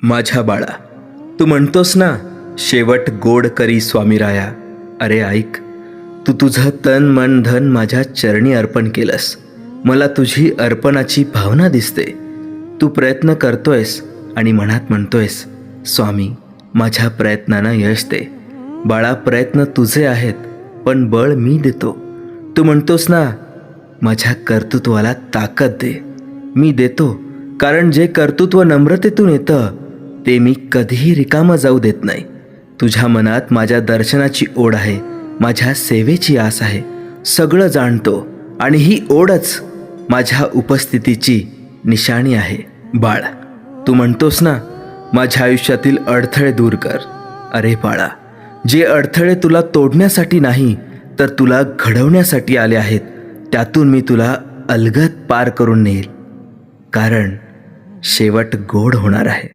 माझ्या बाळा, तू म्हणतोस ना, शेवट गोड करी स्वामीराया. अरे ऐक, तू तुझं तन मन धन माझ्या चरणी अर्पण केलंस. मला तुझी अर्पणाची भावना दिसते. तू प्रयत्न करतोयस आणि मनात म्हणतोयस, स्वामी माझ्या प्रयत्नानं यश दे. बाळा, प्रयत्न तुझे आहेत, पण बळ मी देतो. तू म्हणतोस ना, माझ्या कर्तृत्वाला ताकद दे. मी देतो, कारण जे कर्तृत्व नम्रतेतून येतं ते मी कधीही रिकामं जाऊ देत नाही. तुझ्या मनात माझ्या दर्शनाची ओढ आहे, माझ्या सेवेची आस आहे. सगळं जाणतो आणि ही ओढच माझ्या उपस्थितीची निशाणी आहे. बाळ, तू म्हणतोस ना, माझ्या आयुष्यातील अडथळे दूर कर. अरे बाळा, जे अडथळे तुला तोडण्यासाठी नाही तर तुला घडवण्यासाठी आले आहेत, त्यातून मी तुला अलगद पार करून नेईल. कारण शेवट गोड होणार आहे.